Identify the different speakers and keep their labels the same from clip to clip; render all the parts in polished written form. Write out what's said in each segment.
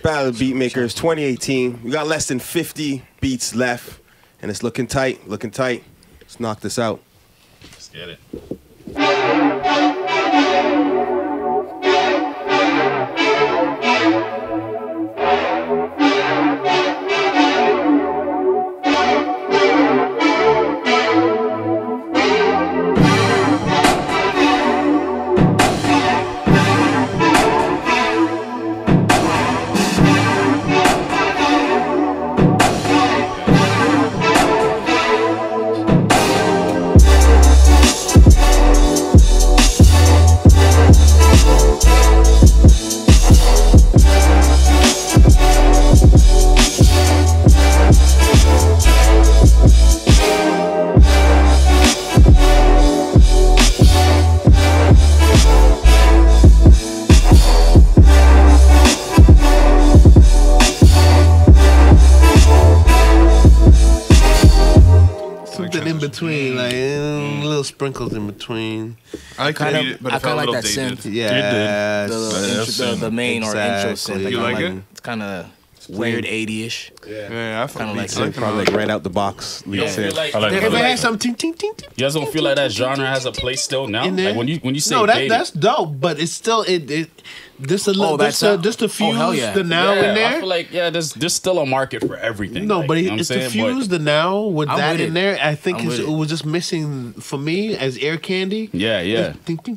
Speaker 1: Battle of Beatmakers 2018. We got less than 50 beats left, and it's looking tight, looking tight. Let's knock this out.
Speaker 2: Let's get it.
Speaker 3: Between like little sprinkles in between.
Speaker 4: I kind of like that synth.
Speaker 3: Yeah,
Speaker 4: the main or intro synth.
Speaker 3: You like it?
Speaker 4: It's kind of weird 80ish.
Speaker 3: Yeah, I
Speaker 4: kind of like
Speaker 1: it. Probably like right out the box.
Speaker 2: You guys don't feel like that genre has a place still now? Like when you say
Speaker 3: that's dope, but it's still just a little just to fuse the now in there.
Speaker 2: I feel like there's still a market for everything.
Speaker 3: No,
Speaker 2: like,
Speaker 3: but
Speaker 2: you know
Speaker 3: it's to fuse the now with that in there. I think it was just missing for me as ear candy.
Speaker 2: Yeah.
Speaker 4: Like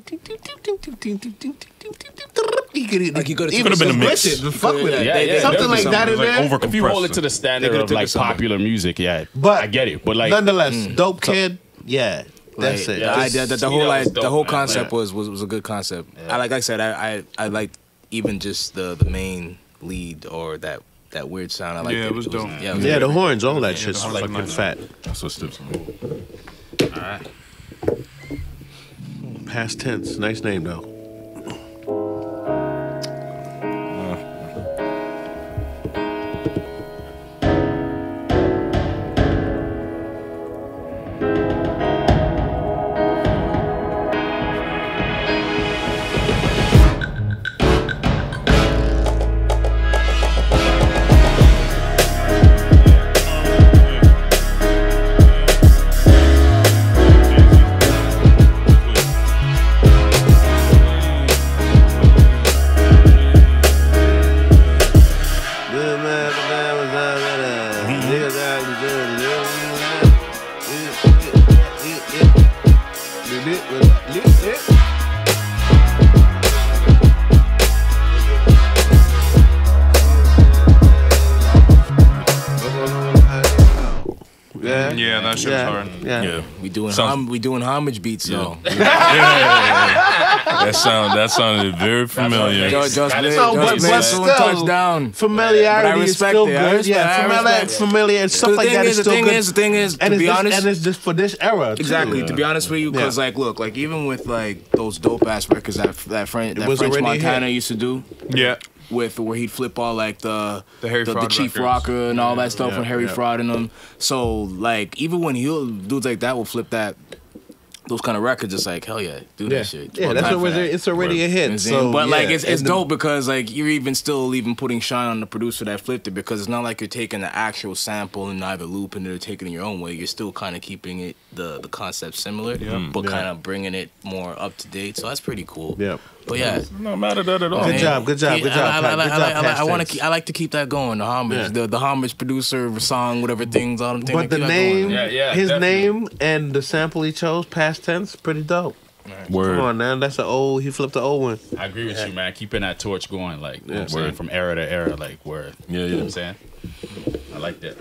Speaker 4: you could
Speaker 3: have been a mix. Fuck with that. Something like that in there.
Speaker 2: If you roll it to the standard of like popular music, but I get it. But like
Speaker 3: nonetheless, dope kid. Yeah. That's it.
Speaker 4: The whole concept was a good concept. Yeah. Like I said, I liked even just the main lead or that weird sound. I liked it.
Speaker 3: It was dope. The horns, all that shit's fucking fat.
Speaker 2: That's what Stips me. All right.
Speaker 3: Past tense, nice name though.
Speaker 4: We doing homage beats though.
Speaker 5: That sounded very familiar.
Speaker 4: Touchdown.
Speaker 3: Familiarity is still good. Familiar stuff like that is still good.
Speaker 4: The thing is, to be honest,
Speaker 3: and it's just for this era.
Speaker 4: Exactly. To be honest with you, because look, even with those dope ass records that French Montana used to do.
Speaker 5: Yeah.
Speaker 4: With where he'd flip all like the Chief
Speaker 5: records.
Speaker 4: Rocker and all that stuff when Harry Fraud in them. So even when dudes like that will flip those kind of records, it's like hell yeah, do that shit.
Speaker 3: Yeah, that's what it's already a hit. So,
Speaker 4: but it's dope because you're even putting shine on the producer that flipped it, because it's not like you're taking the actual sample and either looping it or taking it your own way. You're still kind of keeping it the concept similar, but kind of bringing it more up to date. So that's pretty cool.
Speaker 3: Yeah.
Speaker 4: But yeah,
Speaker 5: not mad at that at all.
Speaker 3: Good job.
Speaker 4: I like to keep that going. The homage, the homage producer song, whatever things, all them things.
Speaker 3: But the name, his name and the sample he chose, past tense, pretty dope.
Speaker 5: Word.
Speaker 3: Come on, man. That's he flipped the old one.
Speaker 2: I agree with you, man. Keeping that torch going, like, you know what I'm saying, from era to era, like, word.
Speaker 5: Yeah,
Speaker 2: you know what I'm saying? I like that.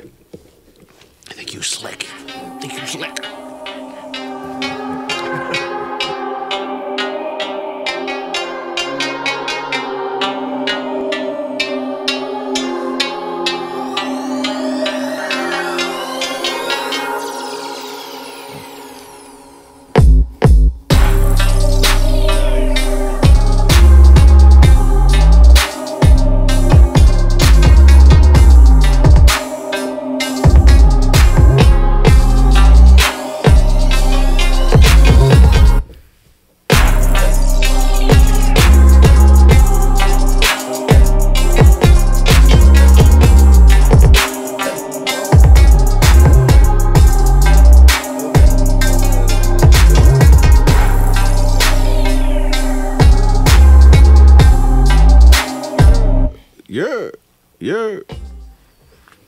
Speaker 3: I think you slick.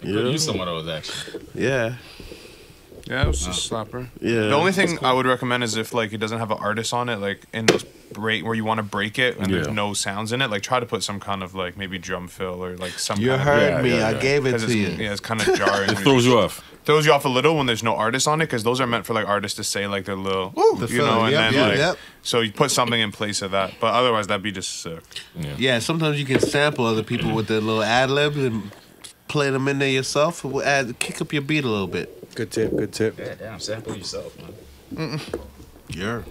Speaker 2: You could use some of those actually.
Speaker 3: Yeah.
Speaker 6: Yeah, it was just a slapper.
Speaker 3: Yeah.
Speaker 6: The only thing I would recommend is if like it doesn't have an artist on it, like in those break where you want to break it and there's no sounds in it, like try to put some kind of like maybe drum fill or like some.
Speaker 3: You
Speaker 6: kind
Speaker 3: heard
Speaker 6: of,
Speaker 3: me. I gave it to you.
Speaker 6: Yeah, it's kind of jarring.
Speaker 5: It throws you off.
Speaker 6: Throws you off a little when there's no artist on it because those are meant for like artists to say like their little, you know, and then so you put something in place of that. But otherwise, that'd be just sick.
Speaker 3: Yeah. Sometimes you can sample other people with their little ad libs and play them in there yourself. Kick up your beat a little bit.
Speaker 1: Good tip, good tip.
Speaker 2: Yeah, damn, sample yourself, man.
Speaker 3: Yeah.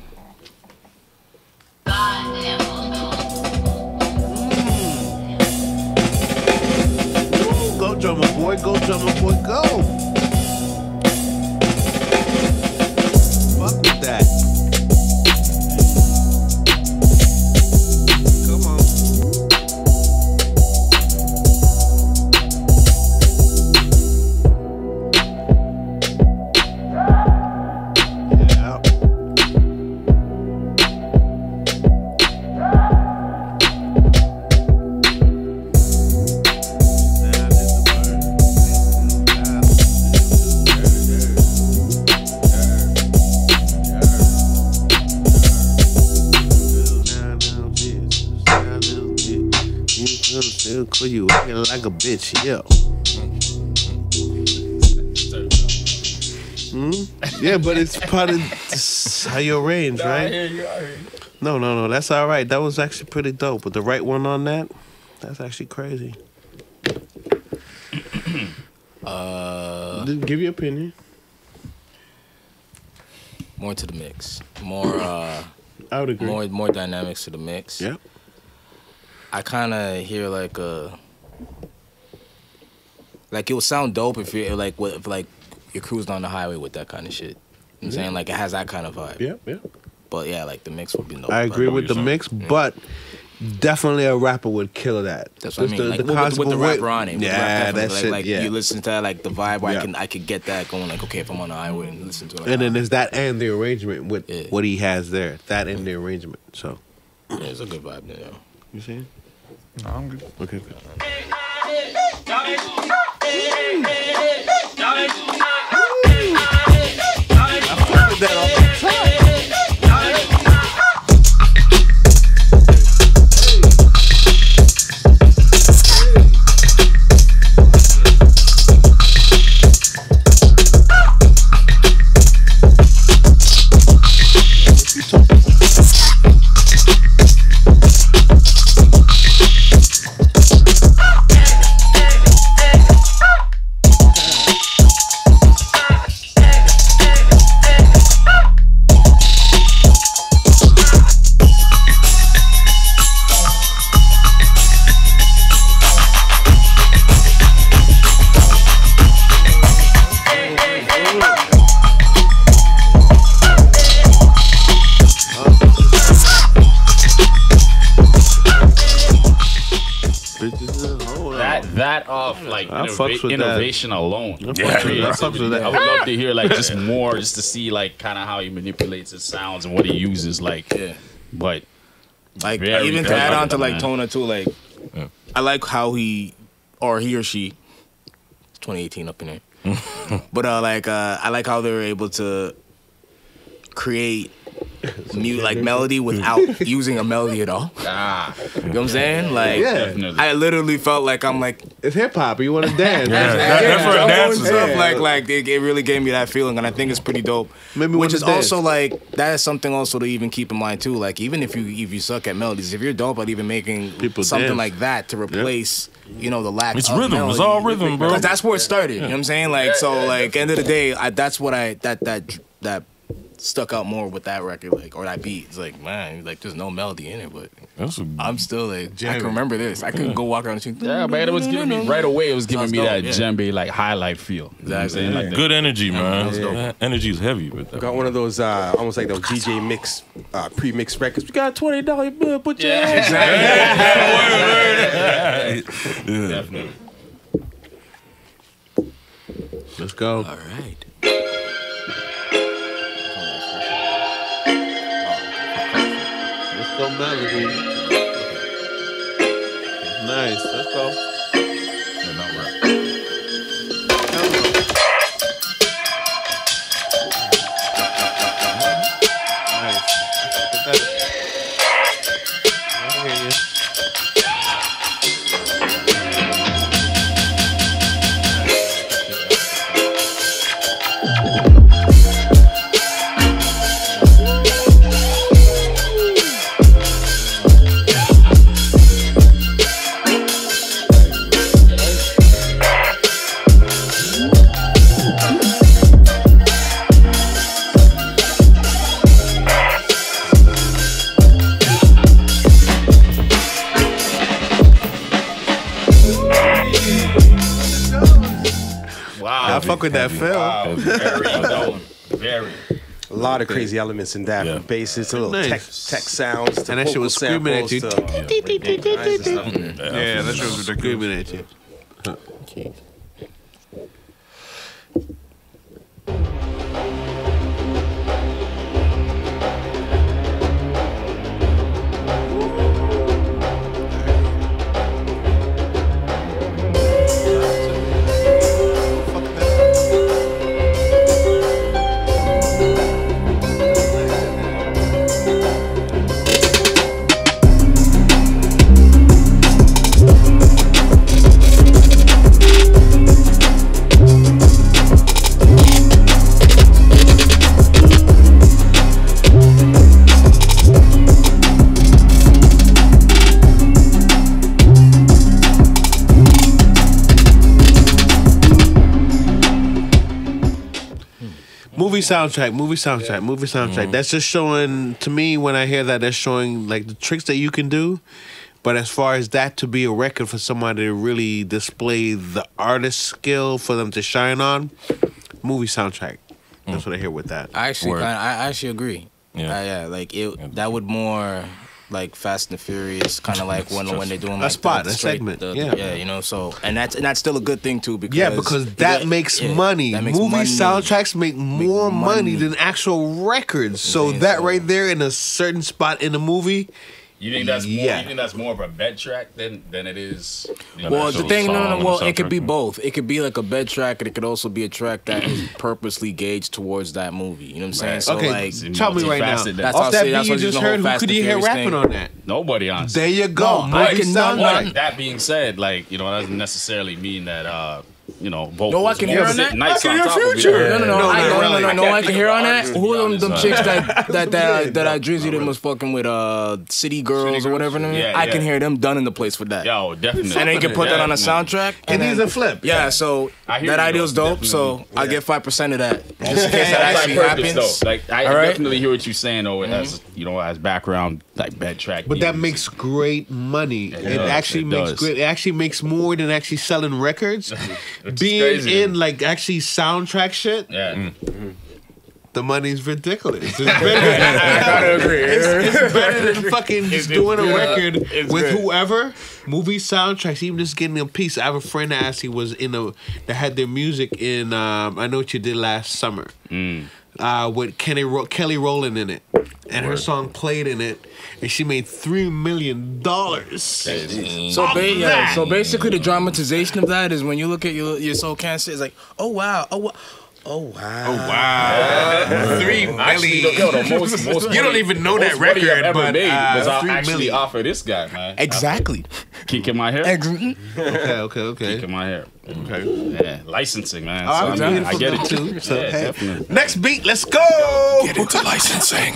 Speaker 3: Go drummer boy, go drummer boy, go. Fuck with that. Come on. Call you like a bitch, yeah. Yeah, but it's part of how you arrange, right?
Speaker 2: I hear you.
Speaker 3: No, that's all right. That was actually pretty dope. But the right one on that's actually crazy. Give your opinion.
Speaker 4: More to the mix. More.
Speaker 3: I would agree.
Speaker 4: More dynamics to the mix.
Speaker 3: Yeah. I
Speaker 4: kind of hear like it would sound dope if you're like you're cruising on the highway with that kind of shit. You know what I'm saying? Like it has that kind of vibe.
Speaker 3: Yeah.
Speaker 4: But yeah, like the mix would be dope.
Speaker 3: I agree with the mix, but definitely a rapper would kill that.
Speaker 4: That's what I mean. Like with the rapper on it.
Speaker 3: Yeah, that's it.
Speaker 4: You listen to that, like the vibe where I could get that going. Like okay, if I'm on the highway and listen to it. Like,
Speaker 3: and then there's that and the arrangement with what he has there. That and the arrangement. So
Speaker 4: yeah, it's a good vibe there.
Speaker 3: You see?
Speaker 6: No, I'm good.
Speaker 3: Okay, good.
Speaker 2: Innovation alone.
Speaker 3: I fucks with that.
Speaker 2: I would love to hear like just more, just to see like kind of how he manipulates his sounds and what he uses. Like, but
Speaker 4: like even to add on to like Tona too. Like, I like how he or she. It's 2018 up in there, but I like how they were able to create like melody without using a melody at all. You know what I'm saying? Like, I literally felt like I'm like,
Speaker 3: it's hip hop. You want to dance?
Speaker 5: That's where dance is.
Speaker 4: Like it really gave me that feeling, and I think it's pretty dope. Which is also like that is something also to even keep in mind too. Like even if you suck at melodies, if you're dope at even making something like that to replace. You know, the lack of
Speaker 5: rhythm.
Speaker 4: Melody.
Speaker 5: It's all rhythm, bro.
Speaker 4: Because that's where it started. You know what I'm saying? Like, so, like, end of the day, that's what that stuck out more with that record, like, or that beat. It's like, man, like, there's no melody in it, but I'm still like, I can remember this. I can go walk around the street.
Speaker 2: Yeah, man, it was giving me right away. It was giving me that djembe like highlight feel.
Speaker 4: Exactly.
Speaker 2: You know what I'm saying? Like
Speaker 5: good energy, man. Energy is heavy with that.
Speaker 1: Got one of those almost like those DJ mix pre-mixed records. We got $20 bill. Put your hands.
Speaker 2: Definitely.
Speaker 3: Let's go.
Speaker 4: All right.
Speaker 3: Let's go, melody. Nice. Let's go.
Speaker 2: Wow.
Speaker 3: I fuck with that feel.
Speaker 2: Wow. Very dope. Very.
Speaker 1: A lot of crazy elements in that.
Speaker 5: Yeah.
Speaker 1: From basses to little
Speaker 3: Nice.
Speaker 1: tech sounds to
Speaker 3: And that shit
Speaker 1: vocal
Speaker 3: was screaming at you.
Speaker 1: samples to-
Speaker 6: Yeah, that shit was ridiculous.
Speaker 3: Screaming at you. Movie soundtrack. That's just showing, to me, when I hear that, that's showing like the tricks that you can do. But as far as that to be a record for somebody to really display the artist skill for them to shine on, movie soundtrack. That's what I hear with that.
Speaker 4: I actually
Speaker 5: Word.
Speaker 4: I actually agree.
Speaker 5: Yeah.
Speaker 4: Yeah, like it that would more like Fast and the Furious, kind of like when they're doing like
Speaker 3: spot,
Speaker 4: the
Speaker 3: a
Speaker 4: straight-
Speaker 3: segment,
Speaker 4: the-
Speaker 3: yeah.
Speaker 4: you know. So and that's still a good thing too because
Speaker 3: Yeah, because that makes money.
Speaker 4: that makes
Speaker 3: Movie
Speaker 4: money.
Speaker 3: soundtracks make more money
Speaker 4: money.
Speaker 3: than actual records. So
Speaker 4: Yeah,
Speaker 3: that
Speaker 4: so-
Speaker 3: right there in a certain spot in the movie,
Speaker 2: You think that's more?
Speaker 3: Yeah.
Speaker 2: You think that's more of a bed track than it is?
Speaker 4: Well, the thing, no. Well, it could be
Speaker 5: soundtrack.
Speaker 4: both. It could be like a bed track, and it could also be a track that is purposely gauged towards that movie. You know what I'm saying?
Speaker 2: Right.
Speaker 4: So
Speaker 3: okay,
Speaker 4: like,
Speaker 3: tell me right now.
Speaker 2: multifaceted.
Speaker 4: That's
Speaker 3: Off
Speaker 4: how I
Speaker 3: that
Speaker 4: say-
Speaker 3: beat
Speaker 4: that's
Speaker 3: you
Speaker 4: what
Speaker 3: just
Speaker 4: the whole
Speaker 3: heard, who
Speaker 4: Fast
Speaker 3: could
Speaker 4: and
Speaker 3: you hear
Speaker 4: Furious
Speaker 3: rapping
Speaker 4: thing.
Speaker 3: on that?
Speaker 2: Nobody on.
Speaker 3: There you go.
Speaker 4: No,
Speaker 3: Movie
Speaker 4: I can-
Speaker 3: soundtrack.
Speaker 2: But that being said, like that doesn't necessarily mean that vocals.
Speaker 4: No, I can hear on that.
Speaker 2: Nice
Speaker 3: I can
Speaker 2: on
Speaker 3: hear
Speaker 2: top of
Speaker 3: Future.
Speaker 2: it.
Speaker 4: No, I can hear on that.
Speaker 2: artists,
Speaker 4: Who
Speaker 2: to
Speaker 4: are
Speaker 2: be
Speaker 4: them
Speaker 2: honest.
Speaker 4: chicks that I Drizzy them was fucking with City Girls or whatever.
Speaker 2: Yeah,
Speaker 4: I can
Speaker 2: yeah.
Speaker 4: hear them done in the place with that.
Speaker 2: Yo, definitely.
Speaker 4: And then you can put that on a
Speaker 2: Definitely.
Speaker 4: soundtrack.
Speaker 3: And
Speaker 4: then-
Speaker 3: he's a flip.
Speaker 4: Yeah, so
Speaker 2: I hear
Speaker 4: that
Speaker 2: you,
Speaker 4: ideal's
Speaker 2: though,
Speaker 4: dope. So I get 5% of that, just in case that
Speaker 2: That's
Speaker 4: actually
Speaker 2: like purpose,
Speaker 4: happens.
Speaker 2: though. Like I
Speaker 4: All right.
Speaker 2: definitely hear what you're saying though, as as background like bed track.
Speaker 3: But that
Speaker 2: music.
Speaker 3: makes great money. It
Speaker 2: does,
Speaker 3: actually
Speaker 2: it
Speaker 3: makes
Speaker 2: does.
Speaker 3: great. It actually makes more than actually selling records.
Speaker 2: It's
Speaker 3: Being
Speaker 2: crazy.
Speaker 3: in like actually soundtrack shit,
Speaker 2: Yeah.
Speaker 3: the money's ridiculous. It's better. I gotta agree. It's better than fucking just doing a record with whoever. Movie soundtracks, even just getting a piece. I have a friend that actually was that had their music in. I Know What You Did Last Summer. With Kelly Rowland in it, and her song played in it, and she made $3 million.
Speaker 4: So basically, the dramatization of that is when you look at your soul cancer, it's like, oh wow.
Speaker 3: 3
Speaker 2: Actually, the most
Speaker 3: You don't even know that
Speaker 2: most money I've
Speaker 3: record,
Speaker 2: ever
Speaker 3: but
Speaker 2: made was
Speaker 3: 3
Speaker 2: actually
Speaker 3: million.
Speaker 2: off of this guy, man.
Speaker 4: Exactly.
Speaker 2: Kink in my hair.
Speaker 3: Okay.
Speaker 2: Kink in my hair.
Speaker 3: Okay.
Speaker 2: Yeah, licensing, man.
Speaker 3: Oh,
Speaker 2: So,
Speaker 3: I'm
Speaker 2: I, mean,
Speaker 3: beautiful
Speaker 2: I get it
Speaker 3: too, so,
Speaker 2: yeah,
Speaker 3: hey.
Speaker 2: definitely.
Speaker 3: Next beat, let's go.
Speaker 4: Get into licensing.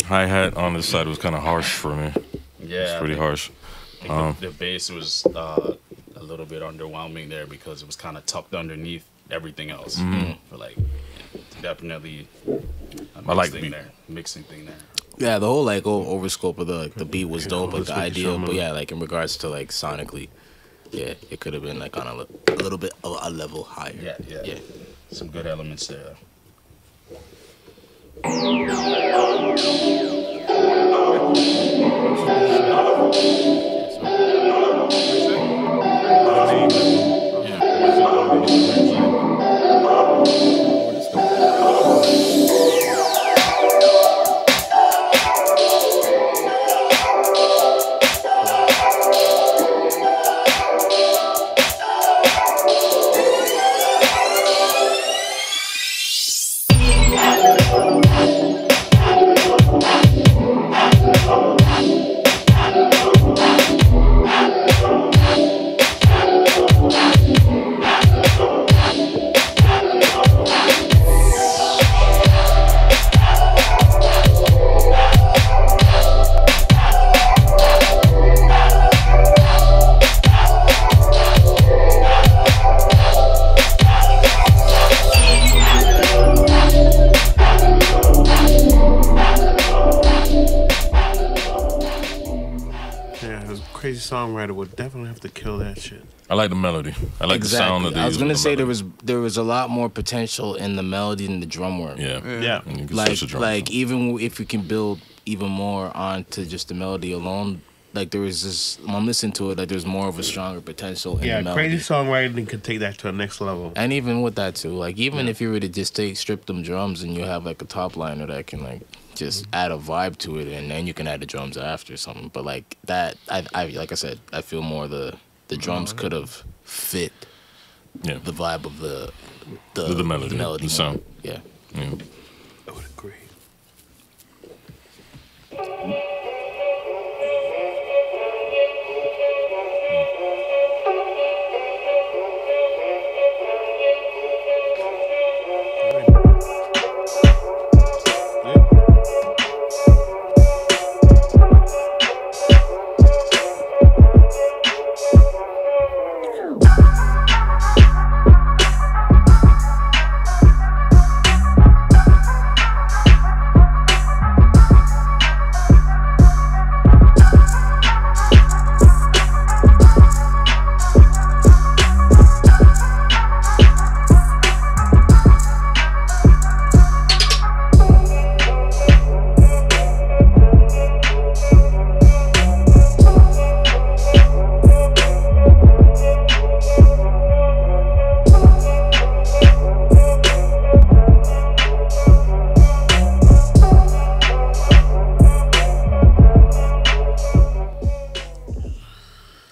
Speaker 5: Hi-hat on this side was kind of harsh for me.
Speaker 2: Yeah,
Speaker 5: It's pretty harsh.
Speaker 2: The bass was a little bit underwhelming there because it was kind of tucked underneath everything else. For like, definitely
Speaker 5: I like
Speaker 2: the
Speaker 5: the beat.
Speaker 2: mixing thing there.
Speaker 4: Yeah, the whole like overscope of the beat was dope, like the idea. But yeah, like in regards to like sonically, yeah, it could have been like on a little bit of a level higher.
Speaker 2: Yeah. Some good elements there.
Speaker 3: Songwriter would definitely have to kill that shit.
Speaker 5: I like the melody. I like the sound of the.
Speaker 4: I was gonna say there was a lot more potential in the melody and the drum work.
Speaker 3: Yeah.
Speaker 4: Like even if you can build even more onto just the melody alone, like there was this. When I'm listening to it, like there's more of a stronger potential. In the melody.
Speaker 3: Crazy songwriting could take that to the next level.
Speaker 4: And even with that too, like even if you were to just strip them drums and you have like a top liner that can like just add a vibe to it, and then you can add the drums after or something. But like that, I like I said, I feel more the drums could have fit the vibe of the
Speaker 5: melody, the sound.
Speaker 4: Yeah.
Speaker 3: I would agree.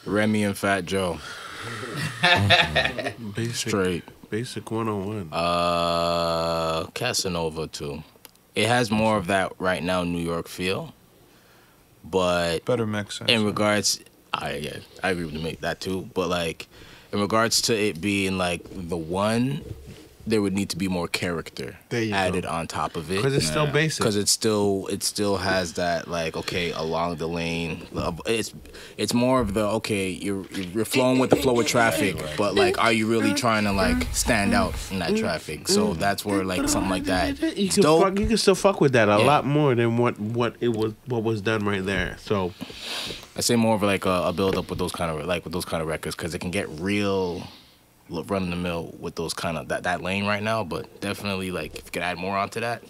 Speaker 4: Remy and Fat Joe. Straight.
Speaker 3: Basic 101.
Speaker 4: Casanova too. It has more of that right now New York feel, but
Speaker 6: better mix.
Speaker 4: In regards, I agree with that too. But like in regards to it being like the one, there would need to be more character added on top of it.
Speaker 3: Because it's still basic.
Speaker 4: Because it still has that like along the lane. It's more of the you're flowing with the flow of traffic, but like are you really trying to like stand out in that traffic? So that's where like something like that.
Speaker 3: You can still fuck with that a lot more than what was done right there. So
Speaker 4: I say more of like a build up with those kind of records because it can get real run in the mill with those kind of that lane right now, but definitely like if you could add more onto that.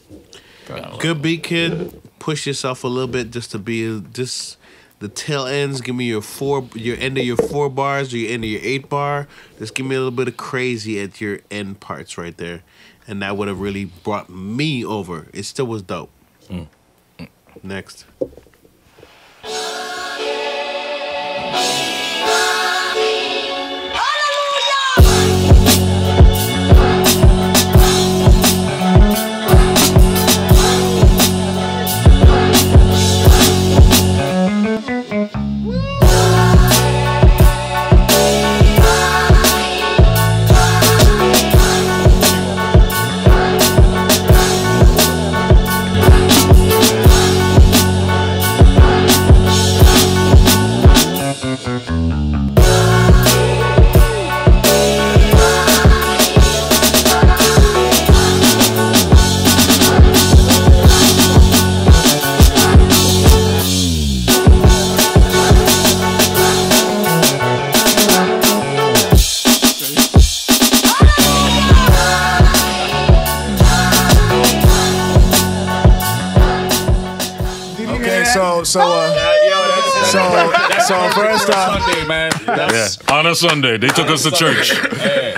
Speaker 3: Good beat, kid. Push yourself a little bit just to be just the tail ends. Give me your end of your 4 bars or your end of your 8 bar. Just give me a little bit of crazy at your end parts right there, and that would have really brought me over. It still was dope. Next.
Speaker 4: So first off,
Speaker 2: Sunday, man.
Speaker 5: On a Sunday, they took us to church.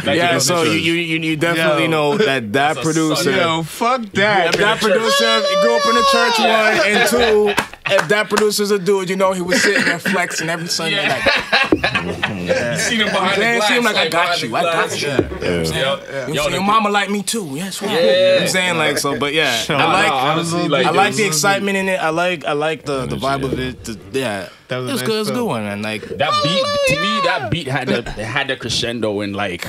Speaker 4: Yeah, so you definitely know that producer.
Speaker 3: Yo, fuck that.
Speaker 4: If that producer grew up in the church, one, and two, if that producer's a dude, you know he was sitting there flexing every Sunday. Like,
Speaker 2: You seen him behind the glass.
Speaker 4: see him like, I got you. Your mama like me too. Yes, right. You know what I'm saying? Like, so, but yeah, I like the excitement in it. I like the vibe of it. Yeah.
Speaker 3: That was
Speaker 4: It's good. It's a good one, and like
Speaker 2: That beat, to me, that beat had the crescendo in like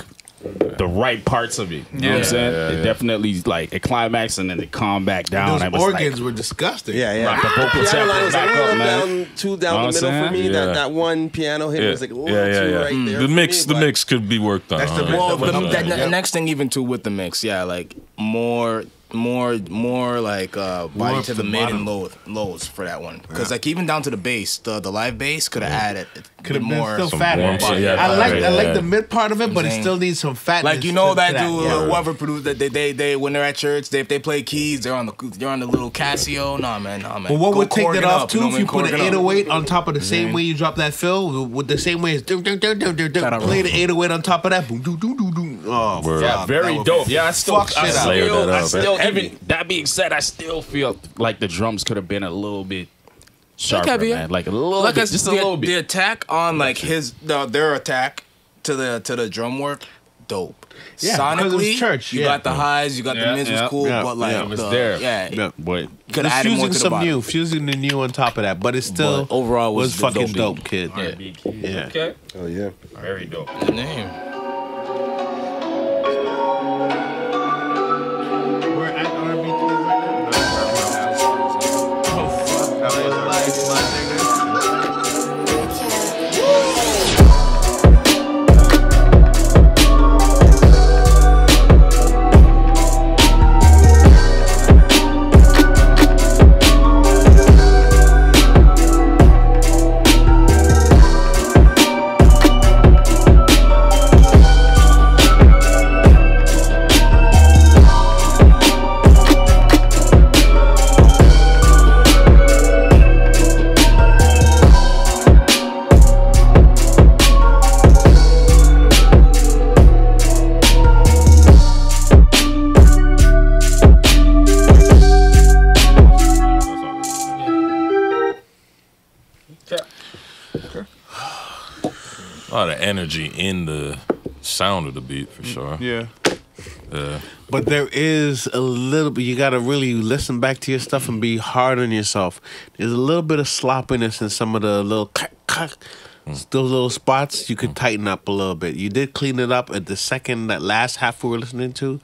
Speaker 2: the right parts of it. You know what I'm saying? It definitely like a climax and then it calmed back down.
Speaker 3: Those organs were disgusting.
Speaker 1: Yeah.
Speaker 2: Like the vocal
Speaker 1: Piano line was a
Speaker 2: back
Speaker 1: little
Speaker 2: up, man.
Speaker 1: down the middle for me.
Speaker 5: Yeah.
Speaker 1: That one piano hit was like a little too right there.
Speaker 5: The
Speaker 1: for
Speaker 5: mix,
Speaker 1: me,
Speaker 5: the mix could be worked on.
Speaker 3: That's the
Speaker 4: well,
Speaker 3: mix.
Speaker 4: the next thing even too with the mix, yeah, like more like body to the mid and lows for that one, because like even down to the bass, the live bass could have added
Speaker 3: Could have
Speaker 4: more.
Speaker 3: been still fatter.
Speaker 5: warmth, yeah.
Speaker 3: I like the mid part of it, but it still needs some fatness.
Speaker 4: Like you know
Speaker 3: to
Speaker 4: that
Speaker 3: that.
Speaker 4: dude,
Speaker 3: Yeah.
Speaker 4: whoever produced that, they when they're at church, if they play keys, they're on the little Casio. Nah, man.
Speaker 3: But what
Speaker 4: Go
Speaker 3: would take
Speaker 4: chord
Speaker 3: that
Speaker 4: it
Speaker 3: off
Speaker 4: up,
Speaker 3: too
Speaker 4: you know
Speaker 3: if
Speaker 4: what I
Speaker 3: you
Speaker 4: mean?
Speaker 3: put an
Speaker 4: Chord it up.
Speaker 3: 808 on top of the same way you drop that fill, with the same way as play the 808 on top of that. Boom, boom, boom, boom, boom. Oh,
Speaker 2: Yeah, very dope. Yeah, I still,
Speaker 5: Layered that up,
Speaker 2: even that being said, I still feel like the drums could have been a little bit sharper,
Speaker 4: heavier.
Speaker 2: man. Like a little
Speaker 4: Like
Speaker 2: bit, just a little
Speaker 4: the
Speaker 2: bit.
Speaker 4: attack on like their attack to the drum work, dope.
Speaker 3: Yeah, because it was
Speaker 4: Sonically,
Speaker 3: church,
Speaker 4: you
Speaker 3: yeah.
Speaker 4: got the highs, you got the mids was cool,
Speaker 3: yeah,
Speaker 4: but like
Speaker 3: yeah.
Speaker 2: It was there.
Speaker 4: Yeah,
Speaker 2: But
Speaker 4: could have added more
Speaker 3: Fusing
Speaker 4: to the
Speaker 3: some
Speaker 4: bottom.
Speaker 3: new, fusing the new on top of that, but it still
Speaker 4: But overall was the
Speaker 3: fucking
Speaker 4: dope
Speaker 3: dope, kid.
Speaker 2: yeah. Okay.
Speaker 1: Oh yeah.
Speaker 2: Very dope.
Speaker 4: The name.
Speaker 3: We're at R&B right
Speaker 5: A lot of energy in the sound of the beat for sure.
Speaker 6: Yeah.
Speaker 3: But there is a little bit, you got to really listen back to your stuff and be hard on yourself. There's a little bit of sloppiness in some of the little those little spots you could tighten up a little bit. You did clean it up at that last half we were listening to.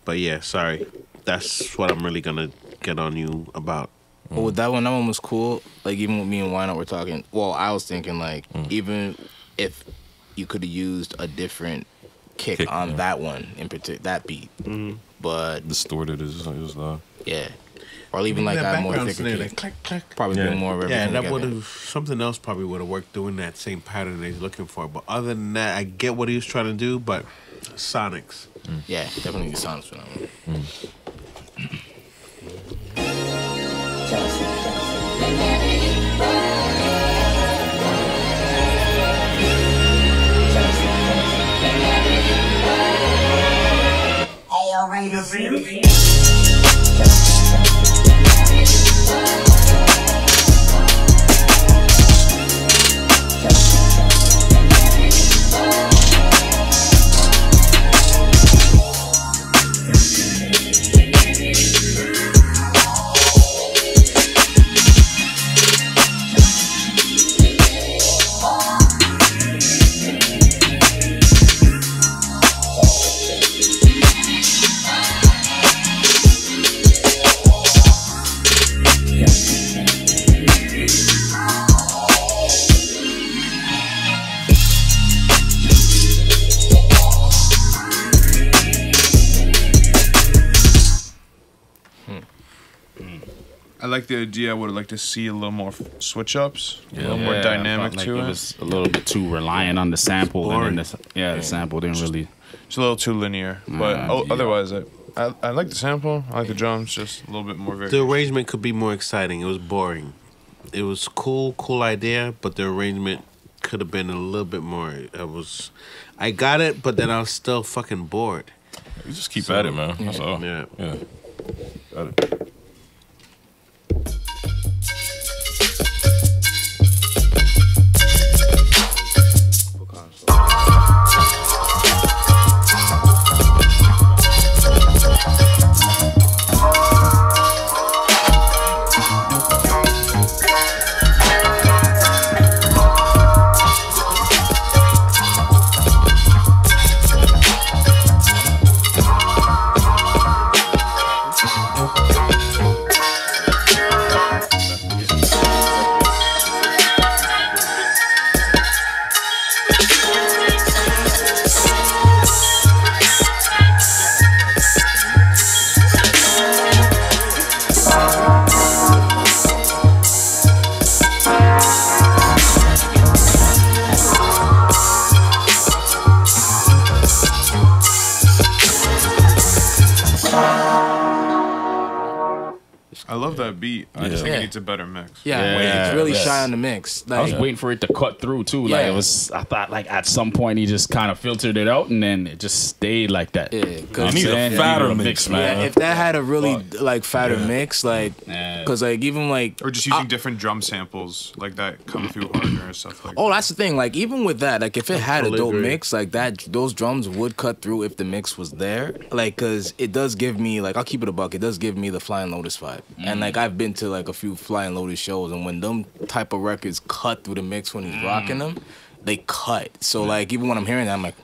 Speaker 3: But yeah, sorry. That's what I'm really going to get on you about.
Speaker 4: But with that one was cool. Like even with me and Wynot, we're talking. Well, I was thinking like even if you could have used a different kick on that one in particular, that beat, but
Speaker 5: Distorted is loud.
Speaker 4: yeah, or even like
Speaker 3: that
Speaker 4: that more
Speaker 3: background
Speaker 4: thicker
Speaker 3: snare,
Speaker 4: kick.
Speaker 3: that clack, clack.
Speaker 4: Probably been more of
Speaker 3: Yeah,
Speaker 4: everything.
Speaker 3: that would
Speaker 4: together.
Speaker 3: have, something else probably would have worked doing that same pattern that he's looking for. But other than that, I get what he was trying to do, but Sonics.
Speaker 4: Yeah, definitely the sounds for that one.
Speaker 6: I like the idea. I would like to see a little more switch ups, a little more
Speaker 2: I
Speaker 6: dynamic
Speaker 2: felt like
Speaker 6: to
Speaker 2: it
Speaker 6: it.
Speaker 2: was a little bit too reliant on the sample, and then the sample didn't really.
Speaker 6: It's a little too linear, but
Speaker 2: Yeah.
Speaker 6: otherwise, I like the sample. I like the drums, just a little bit more
Speaker 3: The
Speaker 6: variation.
Speaker 3: arrangement could be more exciting. It was boring it was cool idea, but the arrangement could have been a little bit more. I got it, but then I was still fucking bored.
Speaker 5: You just keep at it, man. That's all.
Speaker 3: Yeah.
Speaker 5: Got it.
Speaker 6: I love that beat. I just think it needs a better mix.
Speaker 4: It's really shy on the mix.
Speaker 2: I was waiting for it to cut through too. Like it was, I thought like at some point he just kind of filtered it out and then it just stayed like that.
Speaker 4: Yeah,
Speaker 5: I need a fatter mix, man.
Speaker 4: Yeah, if that had a really like fatter mix, like, cause like even like,
Speaker 6: or just using different drum samples like that come through harder and stuff like.
Speaker 4: Oh, that's the thing. Like even with that, like if it had a dope mix like that, those drums would cut through if the mix was there. Like, cause it does give me like, I'll keep it a buck. It does give me the Flying Lotus vibe, and like I've been to like a few Flying Lotus shows, and when them type of records cut through the mix when he's rocking them, they cut. So like even when I'm hearing that, I'm like,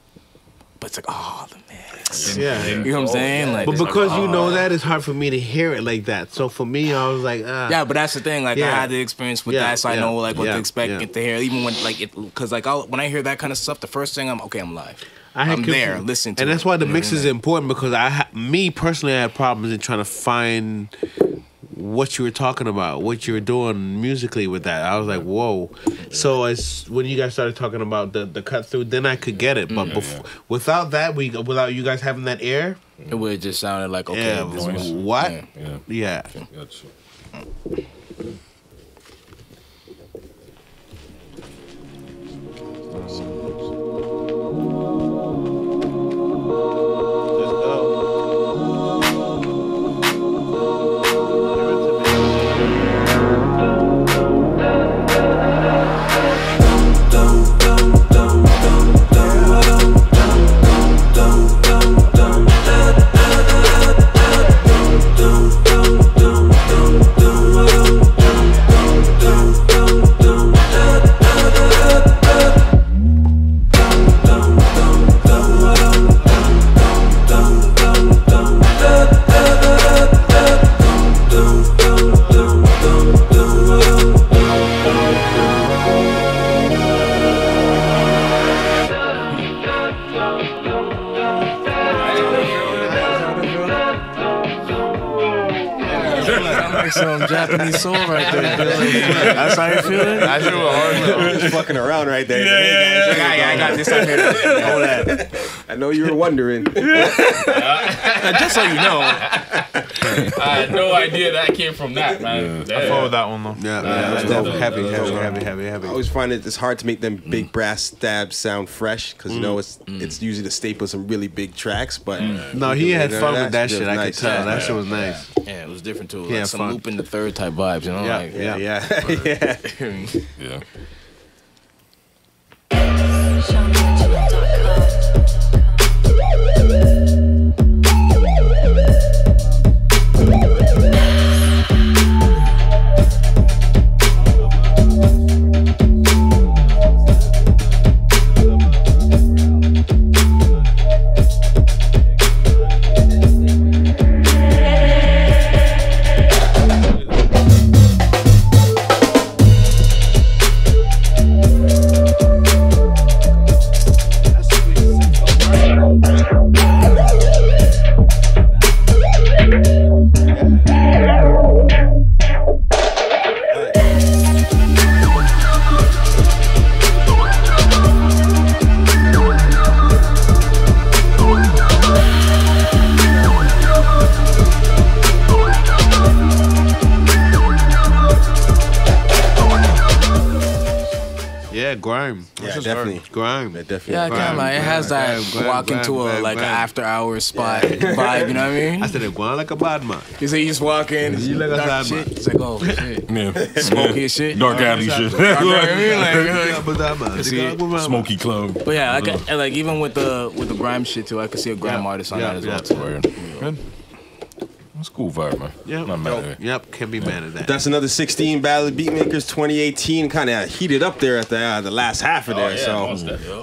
Speaker 4: but it's like, oh, the mix.
Speaker 3: Yeah.
Speaker 4: You know what I'm saying? Like,
Speaker 3: but because you know that, it's hard for me to hear it like that. So for me, I was like,
Speaker 4: yeah, but that's the thing. Like I had the experience with that, so I know like what to expect to hear. Even when like it, because like when I hear that kind of stuff, the first thing I'm live. I'm there, listening to it.
Speaker 3: And that's why the mix is important, because me personally, I had problems in trying to find what you were talking about, what you were doing musically with that. I was like, whoa. So when you guys started talking about the cut through, then I could get it. But without that, without you guys having that air,
Speaker 4: it would have just sounded like, okay, this was
Speaker 3: what? Yeah.
Speaker 5: Gotcha.
Speaker 4: Some Japanese soul right there. That's how you feeling?
Speaker 6: I feel hard.
Speaker 1: Just fucking around right there.
Speaker 4: I got this out here. Hold that.
Speaker 1: I know you were wondering.
Speaker 4: Just so you know.
Speaker 2: I had no idea that came from that, man.
Speaker 6: I followed that one though.
Speaker 3: Heavy.
Speaker 1: I always find it's hard to make them big brass stabs sound fresh, because you know it's usually the staple of some really big tracks. But
Speaker 3: no, he had fun with that shit. I
Speaker 1: nice.
Speaker 3: could tell that shit was nice.
Speaker 4: Yeah, it was different too.
Speaker 3: Yeah,
Speaker 4: Like some
Speaker 3: fun.
Speaker 4: loop in the third type vibes, you know?
Speaker 1: Yeah.
Speaker 3: grime.
Speaker 1: Yeah, definitely.
Speaker 3: Grime.
Speaker 1: Yeah, definitely.
Speaker 4: Yeah, I can't lie. It has that walk into a like an after hours spot vibe. You know what I mean?
Speaker 3: I said they're going like a bad man.
Speaker 4: You say you just walk in,
Speaker 3: You like a
Speaker 4: dark
Speaker 3: bad
Speaker 4: shit.
Speaker 3: man.
Speaker 4: It's like, oh shit,
Speaker 5: Yeah.
Speaker 4: smoky as shit.
Speaker 5: Dark alley shit.
Speaker 4: You know what I mean?
Speaker 5: Smoky club.
Speaker 4: But yeah, like even with the grime shit too, I could see a grime artist on that as well too.
Speaker 5: Good. That's cool vibe, man.
Speaker 3: Yep.
Speaker 5: Not mad at it.
Speaker 3: Yep. Can't be mad at that.
Speaker 1: That's another 16 Ballad Beatmakers 2018. Kind of heated up there at the last half of there.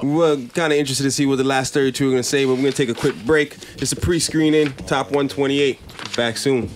Speaker 1: We're kind of interested to see what the last 32 are going to say, but we're going to take a quick break. Just a pre-screening, top 128. Back soon.